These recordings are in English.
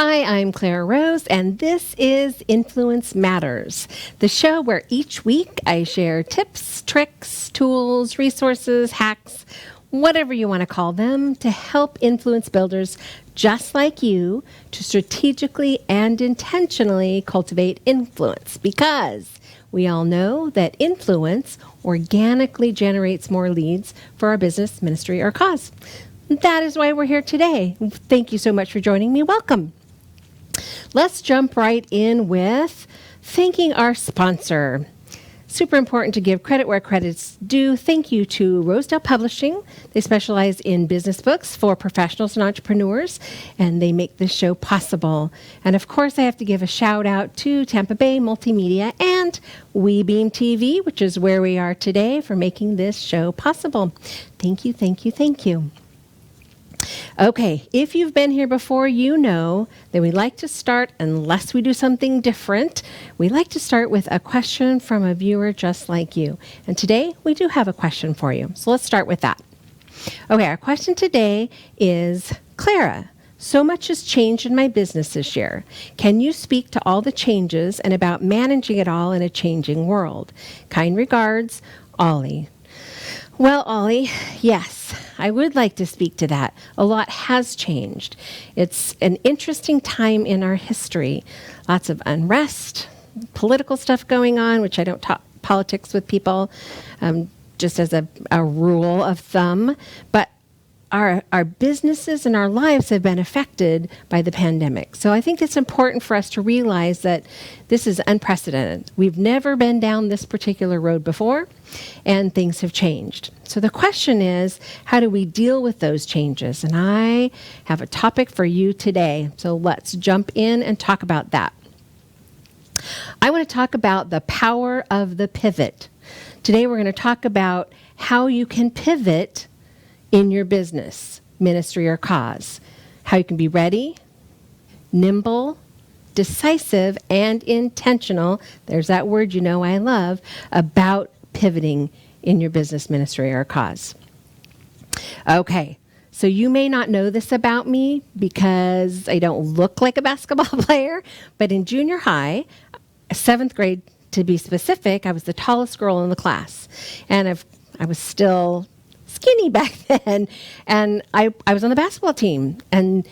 Hi, I'm Clara Rose, and this is Influence Matters, the show where each week I share tips, tricks, tools, resources, hacks, whatever you want to call them, to help influence builders just like you to strategically and intentionally cultivate influence, because we all know that influence organically generates more leads for our business, ministry, or cause. That is why we're here today. Thank you so much for joining me. Welcome. Let's jump right in with thanking our sponsor. Super important to give credit where credit's due. Thank you to Rosedale Publishing. They specialize in business books for professionals and entrepreneurs, and they make this show possible. And of course, I have to give a shout out to Tampa Bay Multimedia and WeBeam TV, which is where we are today, for making this show possible. Thank you, thank you, thank you. Okay, if you've been here before, you know that we like to start, unless we do something different, we like to start with a question from a viewer just like you. And today, we do have a question for you. So let's start with that. Okay, our question today is, Clara, so much has changed in my business this year. Can you speak to all the changes and about managing it all in a changing world? Kind regards, Ollie. Well, Ollie, yes, I would like to speak to that. A lot has changed. It's an interesting time in our history. Lots of unrest, political stuff going on, which I don't talk politics with people, just as a rule of thumb. But our businesses and our lives have been affected by the pandemic. So I think it's important for us to realize that this is unprecedented. We've never been down this particular road before, and things have changed. So the question is, how do we deal with those changes? And I have a topic for you today. So let's jump in and talk about that. I want to talk about the power of the pivot. Today we're going to talk about how you can pivot in your business, ministry, or cause. How you can be ready, nimble, decisive, and intentional, there's that word you know I love, about pivoting in your business, ministry, or cause. Okay, so you may not know this about me because I don't look like a basketball player, but in junior high, 7th grade to be specific, I was the tallest girl in the class. And I was still skinny back then, and I was on the basketball team. And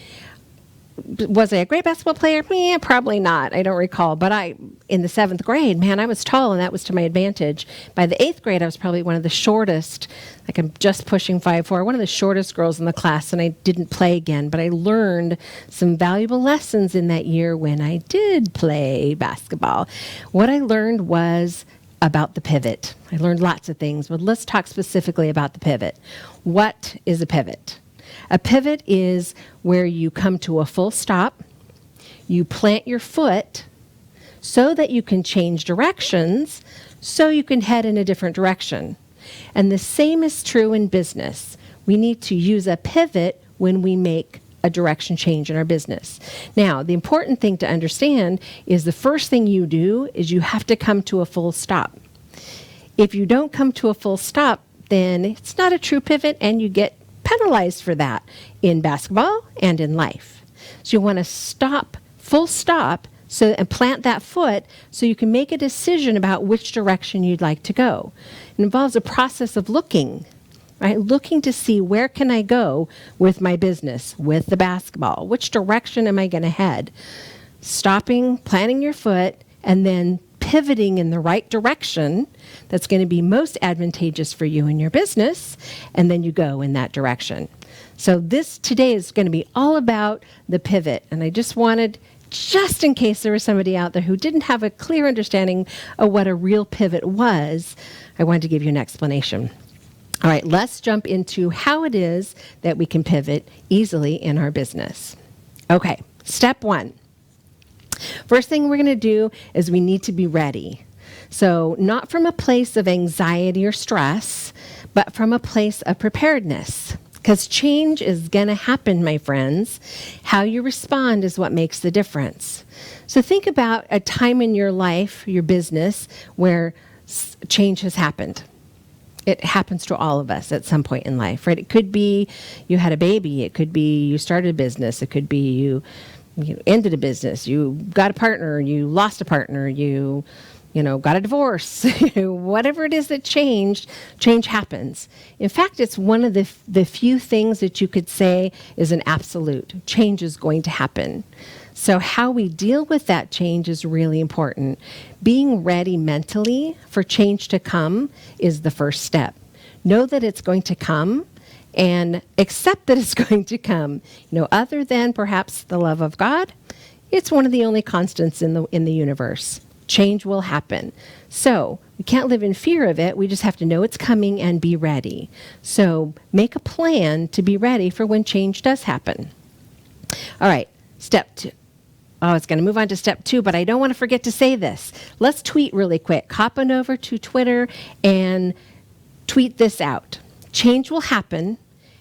was I a great basketball player? Yeah, probably not. I don't recall. But in the 7th grade, man, I was tall, and that was to my advantage. By the 8th grade, I was probably one of the shortest, like I'm just pushing 5'4", one of the shortest girls in the class, and I didn't play again. But I learned some valuable lessons in that year when I did play basketball. What I learned was about the pivot. I learned lots of things, but let's talk specifically about the pivot. What is a pivot? A pivot is where you come to a full stop, you plant your foot so that you can change directions, so you can head in a different direction. And the same is true in business. We need to use a pivot when we make a direction change in our business. Now, the important thing to understand is the first thing you do is you have to come to a full stop. If you don't come to a full stop, then it's not a true pivot, and you get penalized for that in basketball and in life. So you want to stop, full stop, and plant that foot so you can make a decision about which direction you'd like to go. It involves a process of looking. Right? Looking to see, where can I go with my business, with the basketball? Which direction am I going to head? Stopping, planting your foot, and then pivoting in the right direction that's going to be most advantageous for you and your business, and then you go in that direction. So this today is going to be all about the pivot, and I just wanted, just in case there was somebody out there who didn't have a clear understanding of what a real pivot was, I wanted to give you an explanation. All right, let's jump into how it is that we can pivot easily in our business. Okay, step 1. First thing we're going to do is we need to be ready. So not from a place of anxiety or stress, but from a place of preparedness. Because change is going to happen, my friends. How you respond is what makes the difference. So think about a time in your life, your business, where change has happened. It happens to all of us at some point in life, right? It could be you had a baby. It could be you started a business. It could be you you ended a business, you got a partner, you lost a partner, you got a divorce, whatever it is that change happens. In fact, it's one of the few things that you could say is an absolute. Change is going to happen. So how we deal with that change is really important. Being ready mentally for change to come is the first step. Know that it's going to come and accept that it's going to come. Other than perhaps the love of God, it's one of the only constants in the universe. Change will happen. So we can't live in fear of it. We just have to know it's coming and be ready. So make a plan to be ready for when change does happen. All right, step 2. Oh, it's going to move on to step 2, but I don't want to forget to say this. Let's tweet really quick. Hop on over to Twitter and tweet this out. Change will happen.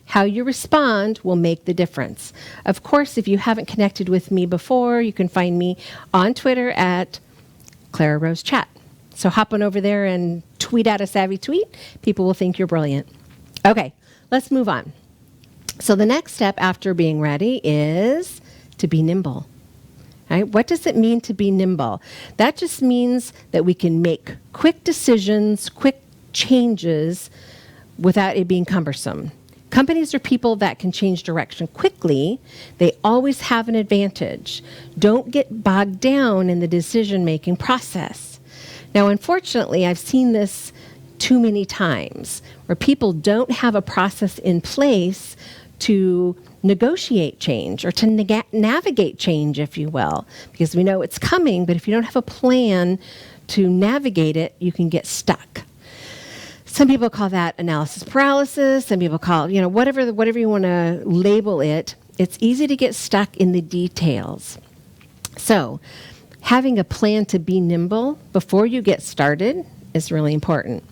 How you respond will make the difference. Of course, if you haven't connected with me before, you can find me on Twitter at Clara Rose Chat. So hop on over there and tweet out a savvy tweet. People will think you're brilliant. Okay, let's move on. So the next step after being ready is to be nimble. Right? What does it mean to be nimble? That just means that we can make quick decisions, quick changes without it being cumbersome. Companies are people that can change direction quickly. They always have an advantage. Don't get bogged down in the decision-making process. Now, unfortunately, I've seen this too many times where people don't have a process in place to negotiate change or to navigate change, if you will, because we know it's coming, but if you don't have a plan to navigate it, you can get stuck. Some people call that analysis paralysis. Some people call, whatever you want to label it. It's easy to get stuck in the details. So having a plan to be nimble before you get started is really important.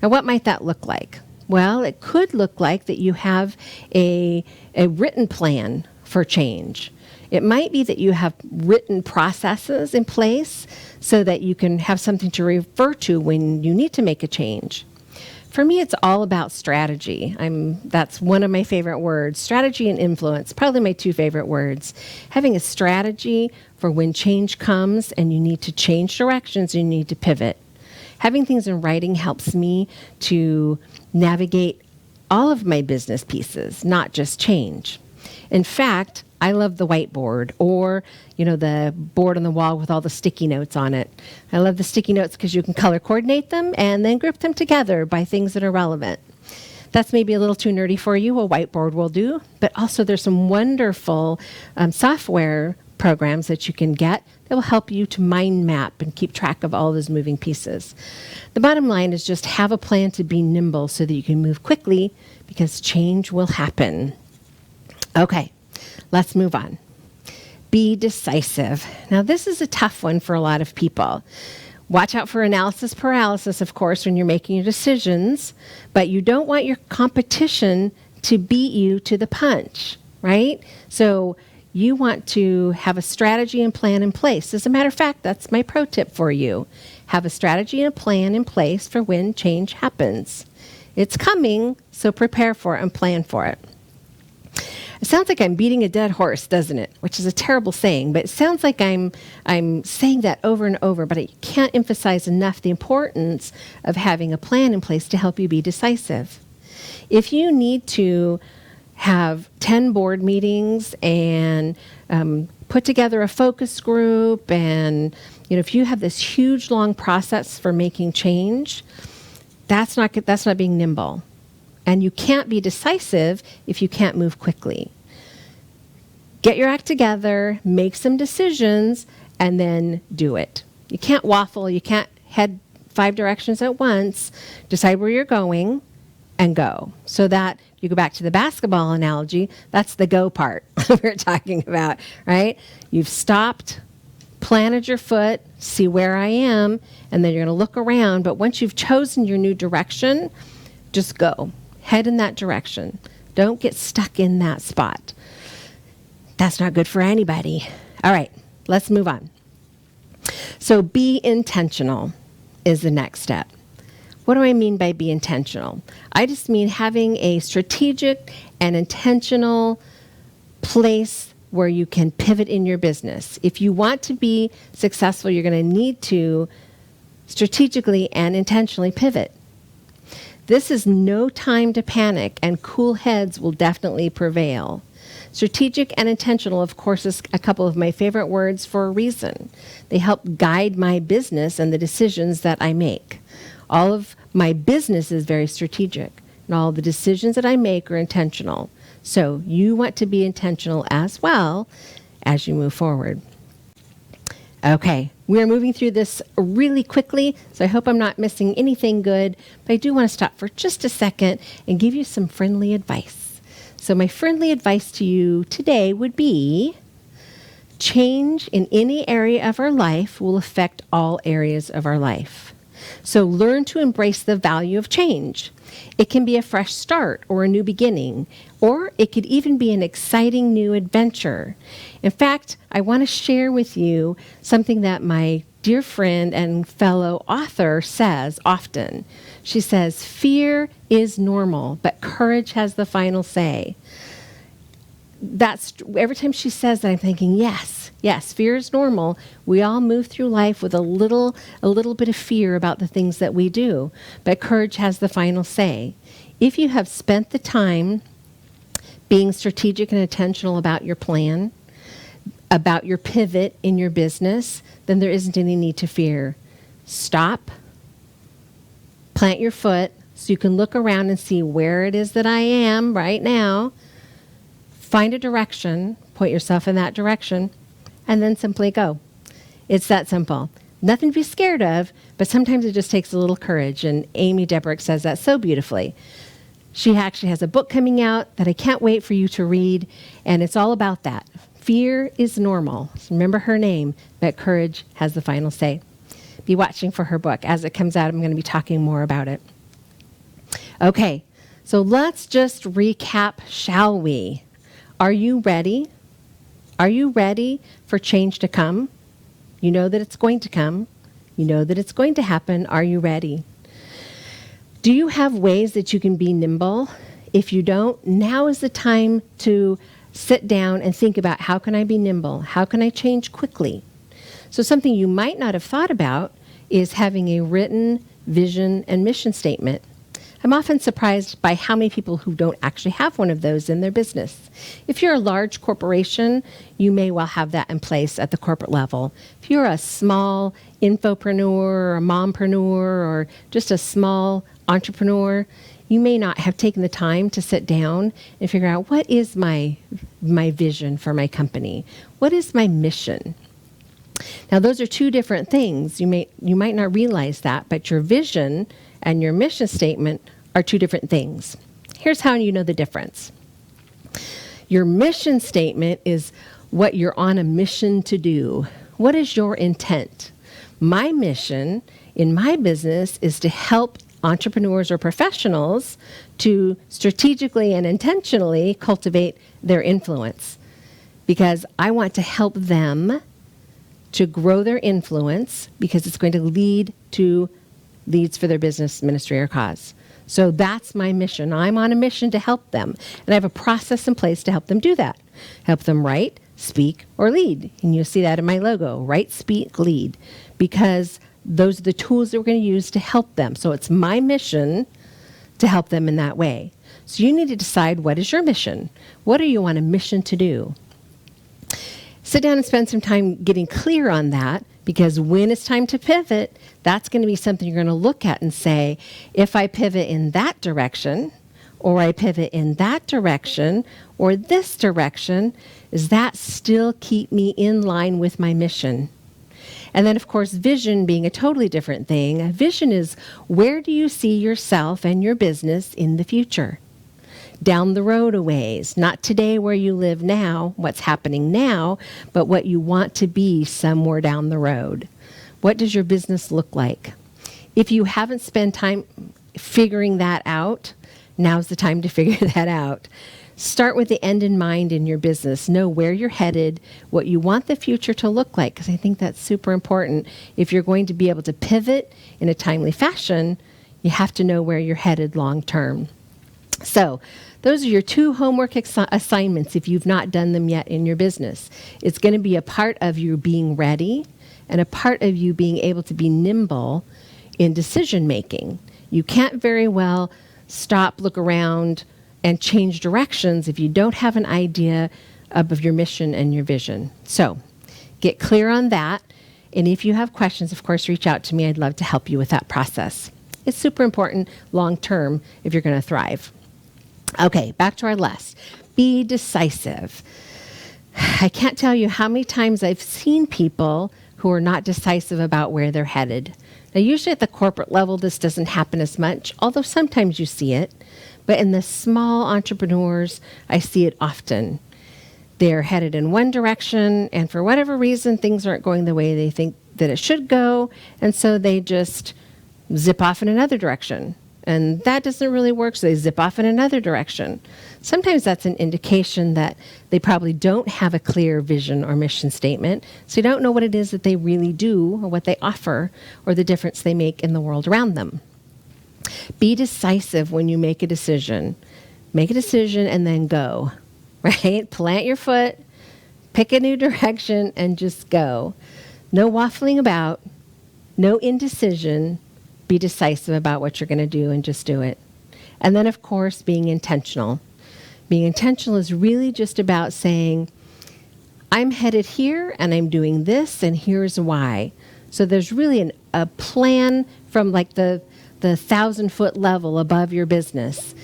Now, what might that look like? Well, it could look like that you have a written plan for change. It might be that you have written processes in place so that you can have something to refer to when you need to make a change. For me, it's all about strategy. That's one of my favorite words. Strategy and influence, probably my 2 favorite words. Having a strategy for when change comes and you need to change directions, you need to pivot. Having things in writing helps me to navigate all of my business pieces, not just change. In fact, I love the whiteboard or, the board on the wall with all the sticky notes on it. I love the sticky notes because you can color coordinate them and then group them together by things that are relevant. That's maybe a little too nerdy for you. A whiteboard will do. But also there's some wonderful software programs that you can get that will help you to mind map and keep track of all those moving pieces. The bottom line is just have a plan to be nimble so that you can move quickly because change will happen. Okay, let's move on. Be decisive. Now, this is a tough one for a lot of people. Watch out for analysis paralysis, of course, when you're making your decisions, but you don't want your competition to beat you to the punch, right? So you want to have a strategy and plan in place. As a matter of fact, that's my pro tip for you. Have a strategy and a plan in place for when change happens. It's coming, so prepare for it and plan for it. It sounds like I'm beating a dead horse, doesn't it? Which is a terrible saying, but it sounds like I'm saying that over and over, but I can't emphasize enough the importance of having a plan in place to help you be decisive. If you need to have 10 board meetings and put together a focus group, and if you have this huge, long process for making change, that's not being nimble. And you can't be decisive if you can't move quickly. Get your act together, make some decisions, and then do it. You can't waffle. You can't head 5 directions at once. Decide where you're going and go. So that you go back to the basketball analogy, that's the go part we're talking about, right? You've stopped, planted your foot, see where I am, and then you're going to look around. But once you've chosen your new direction, just go. Head in that direction. Don't get stuck in that spot. That's not good for anybody. All right, let's move on. So be intentional is the next step. What do I mean by be intentional? I just mean having a strategic and intentional place where you can pivot in your business. If you want to be successful, you're going to need to strategically and intentionally pivot. This is no time to panic, and cool heads will definitely prevail. Strategic and intentional, of course, is a couple of my favorite words for a reason. They help guide my business and the decisions that I make. All of my business is very strategic, and all the decisions that I make are intentional. So you want to be intentional as well as you move forward. Okay, we're moving through this really quickly, so I hope I'm not missing anything good, but I do want to stop for just a second and give you some friendly advice. So my friendly advice to you today would be, change in any area of our life will affect all areas of our life. So learn to embrace the value of change. It can be a fresh start or a new beginning, or it could even be an exciting new adventure. In fact, I want to share with you something that my dear friend and fellow author says often. She says, fear is normal, but courage has the final say. That's every time she says that, I'm thinking, yes, fear is normal. We all move through life with a little bit of fear about the things that we do, but courage has the final say. If you have spent the time being strategic and intentional about your plan, about your pivot in your business, then there isn't any need to fear. Stop, plant your foot so you can look around and see where it is that I am right now. Find a direction, point yourself in that direction, and then simply go. It's that simple. Nothing to be scared of, but sometimes it just takes a little courage, and Amy Debrick says that so beautifully. She actually has a book coming out that I can't wait for you to read, and it's all about that. Fear is normal. Remember her name, but courage has the final say. Be watching for her book. As it comes out, I'm going to be talking more about it. Okay, so let's just recap, shall we? Are you ready? Are you ready for change to come? You know that it's going to come. You know that it's going to happen. Are you ready? Do you have ways that you can be nimble? If you don't, now is the time to sit down and think about, how can I be nimble? How can I change quickly? So something you might not have thought about is having a written vision and mission statement. I'm often surprised by how many people who don't actually have one of those in their business. If you're a large corporation, you may well have that in place at the corporate level. If you're a small infopreneur or a mompreneur or just a small entrepreneur, you may not have taken the time to sit down and figure out, what is my vision for my company? What is my mission? Now, those are two different things. You might not realize that, but your vision and your mission statement are two different things. Here's how you know the difference. Your mission statement is what you're on a mission to do. What is your intent? My mission in my business is to help entrepreneurs or professionals to strategically and intentionally cultivate their influence, because I want to help them to grow their influence, because it's going to lead to leads for their business, ministry, or cause. So that's my mission. I'm on a mission to help them. And I have a process in place to help them do that. Help them write, speak, or lead. And you'll see that in my logo, write, speak, lead. Because those are the tools that we're going to use to help them. So it's my mission to help them in that way. So you need to decide, what is your mission? What are you on a mission to do? Sit down and spend some time getting clear on that, because when it's time to pivot, that's going to be something you're going to look at and say, if I pivot in that direction, or I pivot in that direction, or this direction, does that still keep me in line with my mission? And then, of course, vision being a totally different thing. A vision is, where do you see yourself and your business in the future? Down the road a ways, not today where you live now, what's happening now, but what you want to be somewhere down the road. What does your business look like? If you haven't spent time figuring that out, now's the time to figure that out. Start with the end in mind in your business. Know where you're headed, what you want the future to look like, because I think that's super important. If you're going to be able to pivot in a timely fashion, you have to know where you're headed long term. So those are your 2 homework assignments if you've not done them yet in your business. It's going to be a part of you being ready and a part of you being able to be nimble in decision making. You can't very well stop, look around, and change directions if you don't have an idea of your mission and your vision. So get clear on that. And if you have questions, of course, reach out to me. I'd love to help you with that process. It's super important long term if you're going to thrive. Okay, back to our list. Be decisive. I can't tell you how many times I've seen people who are not decisive about where they're headed. Now, usually at the corporate level, this doesn't happen as much, although sometimes you see it. But in the small entrepreneurs, I see it often. They're headed in one direction, and for whatever reason, things aren't going the way they think that it should go, and so they just zip off in another direction. And that doesn't really work, so they zip off in another direction. Sometimes that's an indication that they probably don't have a clear vision or mission statement, so you don't know what it is that they really do or what they offer or the difference they make in the world around them. Be decisive when you make a decision. Make a decision and then go, right? Plant your foot, pick a new direction, and just go. No waffling about, no indecision. Be decisive about what you're going to do and just do it. And then, of course, being intentional. Being intentional is really just about saying, I'm headed here and I'm doing this and here's why. So there's really a plan from like the 1,000-foot level above your business.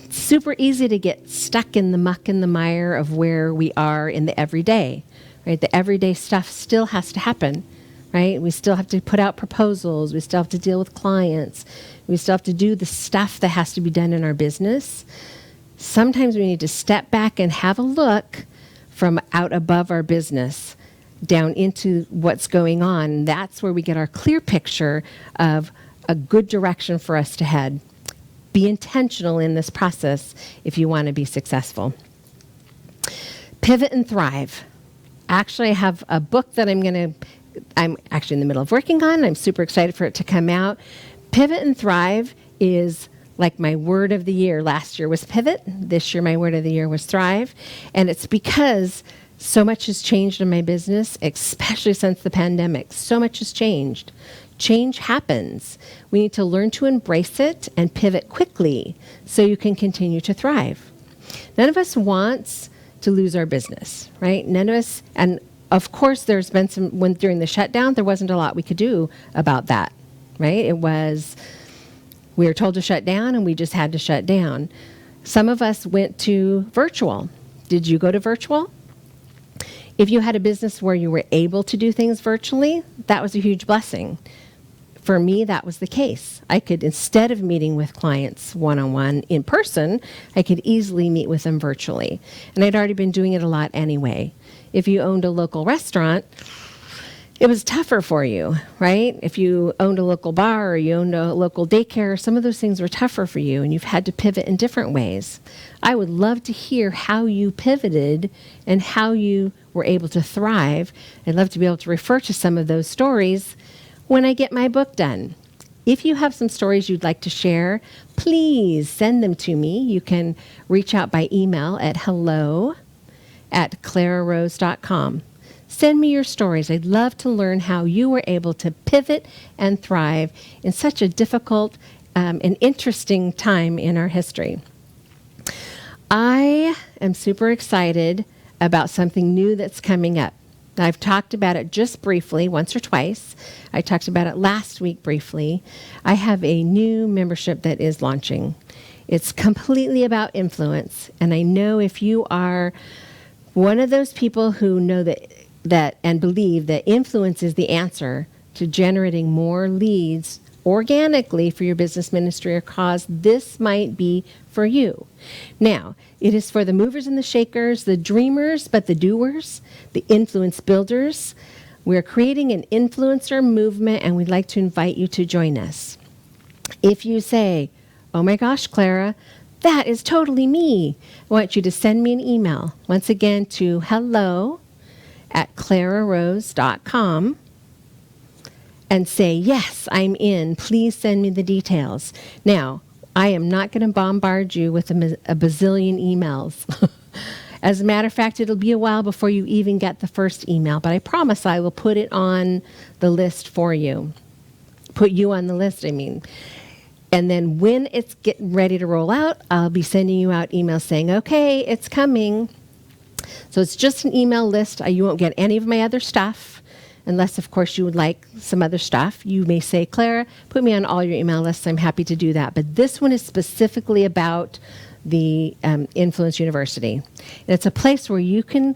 It's super easy to get stuck in the muck and the mire of where we are in the everyday, right? The everyday stuff still has to happen. Right? We still have to put out proposals. We still have to deal with clients. We still have to do the stuff that has to be done in our business. Sometimes we need to step back and have a look from out above our business down into what's going on. That's where we get our clear picture of a good direction for us to head. Be intentional in this process if you want to be successful. Pivot and thrive. Actually, I have a book that I'm actually in the middle of working on. I'm super excited for it to come out. Pivot and thrive is like my word of the year. Last year was pivot. This year, my word of the year was thrive. And it's because so much has changed in my business, especially since the pandemic. So much has changed. Change happens. We need to learn to embrace it and pivot quickly so you can continue to thrive. None of us wants to lose our business, right? None of us, and of course, there's been during the shutdown, there wasn't a lot we could do about that, right? We were told to shut down and we just had to shut down. Some of us went to virtual. Did you go to virtual? If you had a business where you were able to do things virtually, that was a huge blessing. For me, that was the case. I could, instead of meeting with clients one-on-one in person, I could easily meet with them virtually. And I'd already been doing it a lot anyway. If you owned a local restaurant, it was tougher for you, right? If you owned a local bar or you owned a local daycare, some of those things were tougher for you and you've had to pivot in different ways. I would love to hear how you pivoted and how you were able to thrive. I'd love to be able to refer to some of those stories when I get my book done. If you have some stories you'd like to share, please send them to me. You can reach out by email at hello@clararose.com. Send me your stories. I'd love to learn how you were able to pivot and thrive in such a difficult and interesting time in our history. I am super excited about something new that's coming up. I've talked about it just briefly, once or twice. I talked about it last week briefly. I have a new membership that is launching. It's completely about influence, and I know if you are one of those people who know that and believe that influence is the answer to generating more leads organically for your business, ministry, or cause, this might be for you. Now, it is for the movers and the shakers, the dreamers, but the doers, the influence builders. We're creating an influencer movement, and we'd like to invite you to join us. If you say, oh my gosh, Clara, that is totally me, I want you to send me an email, once again, to hello@clararose.com and say, yes, I'm in. Please send me the details. Now, I am not going to bombard you with a bazillion emails. As a matter of fact, it'll be a while before you even get the first email, but I promise I will put it on the list for you. Put you on the list, I mean. And then when it's getting ready to roll out, I'll be sending you out emails saying, okay, it's coming. So it's just an email list. You won't get any of my other stuff, unless, of course, you would like some other stuff. You may say, Clara, put me on all your email lists. I'm happy to do that. But this one is specifically about the Influence University. And it's a place where you can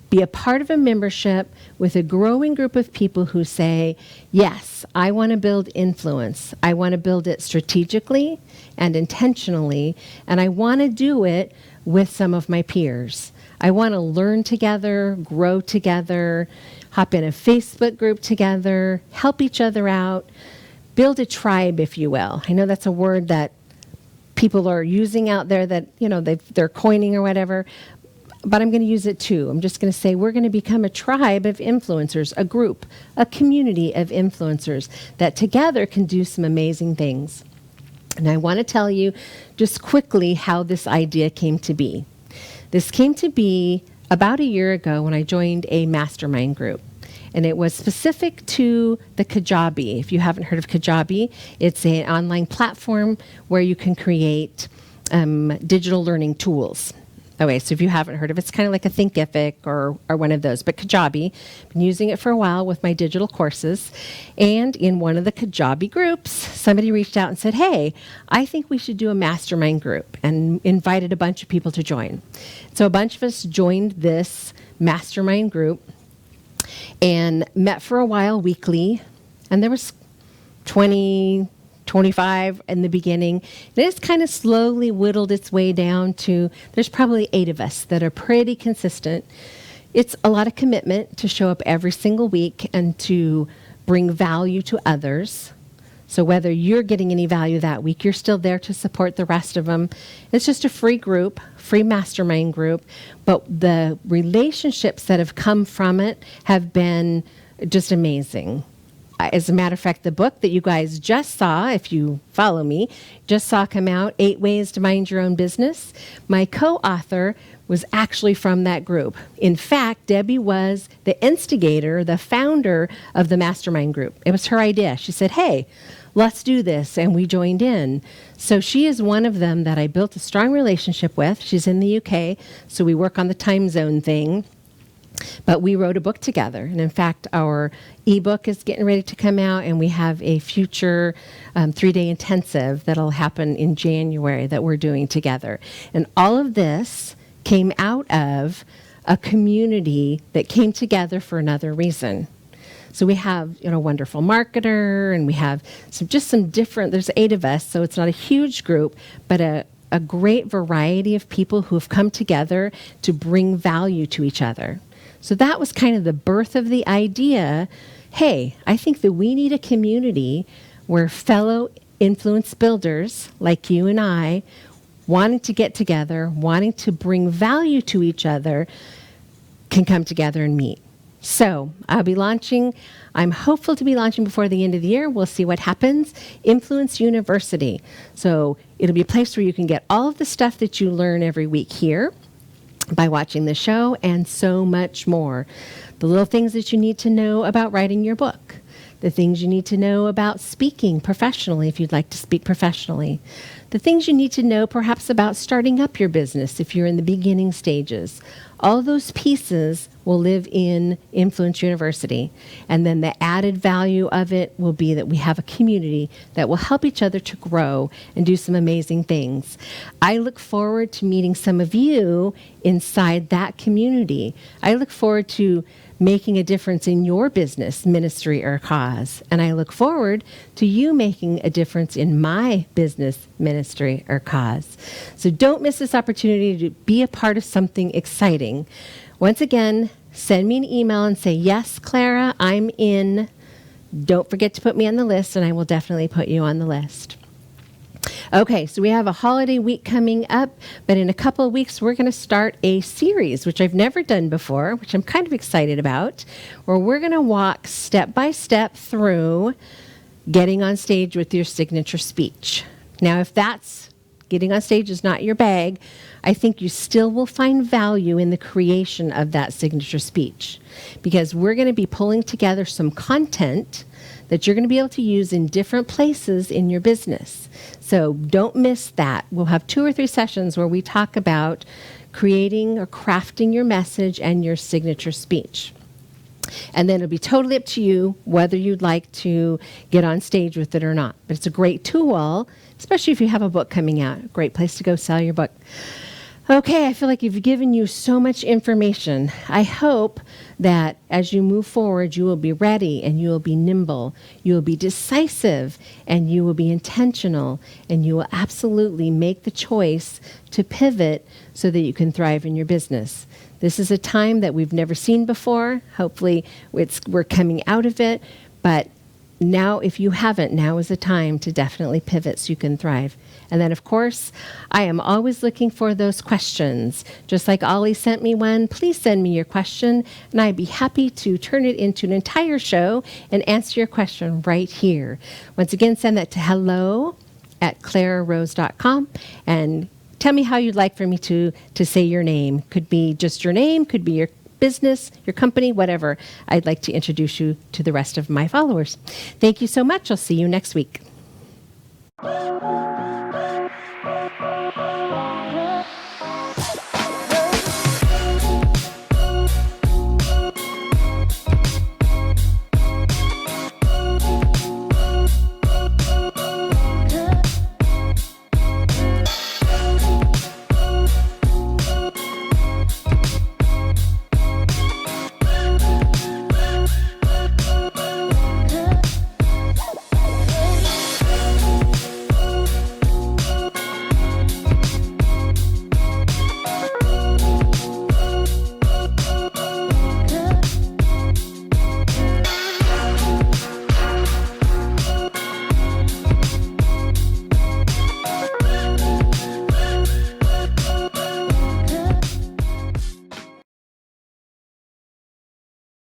be a part of a membership with a growing group of people who say, yes, I want to build influence. I want to build it strategically and intentionally, and I want to do it with some of my peers. I want to learn together, grow together, hop in a Facebook group together, help each other out, build a tribe, if you will. I know that's a word that people are using out there that, they're coining or whatever, but I'm going to use it too. I'm just going to say we're going to become a tribe of influencers, a group, a community of influencers that together can do some amazing things. And I want to tell you just quickly how this idea came to be. This came to be about a year ago when I joined a mastermind group. And it was specific to the Kajabi. If you haven't heard of Kajabi, it's an online platform where you can create digital learning tools. Okay, so if you haven't heard of it, it's kind of like a Thinkific or one of those. But Kajabi, I've been using it for a while with my digital courses. And in one of the Kajabi groups, somebody reached out and said, hey, I think we should do a mastermind group, and invited a bunch of people to join. So a bunch of us joined this mastermind group and met for a while weekly. And there was 20, 25 in the beginning. And it's kind of slowly whittled its way down to, there's probably 8 of us that are pretty consistent. It's a lot of commitment to show up every single week and to bring value to others. So whether you're getting any value that week, you're still there to support the rest of them. It's just a free group, free mastermind group. But the relationships that have come from it have been just amazing. As a matter of fact, the book that you guys just saw, if you follow me, just saw come out, 8 Ways to Mind Your Own Business. My co-author was actually from that group. In fact, Debbie was the instigator, the founder of the mastermind group. It was her idea. She said, hey, let's do this, and we joined in. So she is one of them that I built a strong relationship with. She's in the UK, so we work on the time zone thing. But we wrote a book together. And in fact, our ebook is getting ready to come out, and we have a future 3-day intensive that'll happen in January that we're doing together. And all of this came out of a community that came together for another reason. So we have, a wonderful marketer, and we have some different, there's 8 of us, so it's not a huge group, but a great variety of people who have come together to bring value to each other. So that was kind of the birth of the idea, hey, I think that we need a community where fellow influence builders like you and I, wanting to get together, wanting to bring value to each other, can come together and meet. So I'm hopeful to be launching before the end of the year. We'll see what happens. Influence University. So it'll be a place where you can get all of the stuff that you learn every week here by watching the show, and so much more. The little things that you need to know about writing your book, the things you need to know about speaking professionally if you'd like to speak professionally, the things you need to know perhaps about starting up your business if you're in the beginning stages. All those pieces will live in Influence University. And then the added value of it will be that we have a community that will help each other to grow and do some amazing things. I look forward to meeting some of you inside that community. I look forward to making a difference in your business, ministry, or cause. And I look forward to you making a difference in my business, ministry, or cause. So don't miss this opportunity to be a part of something exciting. Once again, send me an email and say, yes, Clara, I'm in. Don't forget to put me on the list, and I will definitely put you on the list. Okay, so we have a holiday week coming up, but in a couple of weeks, we're going to start a series, which I've never done before, which I'm kind of excited about, where we're going to walk step by step through getting on stage with your signature speech. Now, if that's getting on stage is not your bag, I think you still will find value in the creation of that signature speech, because we're going to be pulling together some content that you're going to be able to use in different places in your business. So don't miss that. We'll have 2 or 3 sessions where we talk about creating or crafting your message and your signature speech. And then it'll be totally up to you whether you'd like to get on stage with it or not. But it's a great tool, especially if you have a book coming out. A great place to go sell your book. Okay, I feel like you've given you so much information. I hope that as you move forward, you will be ready and you will be nimble. You will be decisive and you will be intentional, and you will absolutely make the choice to pivot so that you can thrive in your business. This is a time that we've never seen before. Hopefully we're coming out of it, but now, if you haven't, now is the time to definitely pivot so you can thrive. And then, of course, I am always looking for those questions. Just like Ollie sent me one, please send me your question, and I'd be happy to turn it into an entire show and answer your question right here. Once again, send that to hello@clararose.com, and tell me how you'd like for me to say your name. Could be just your name, could be your business, your company, whatever. I'd like to introduce you to the rest of my followers. Thank you so much. I'll see you next week.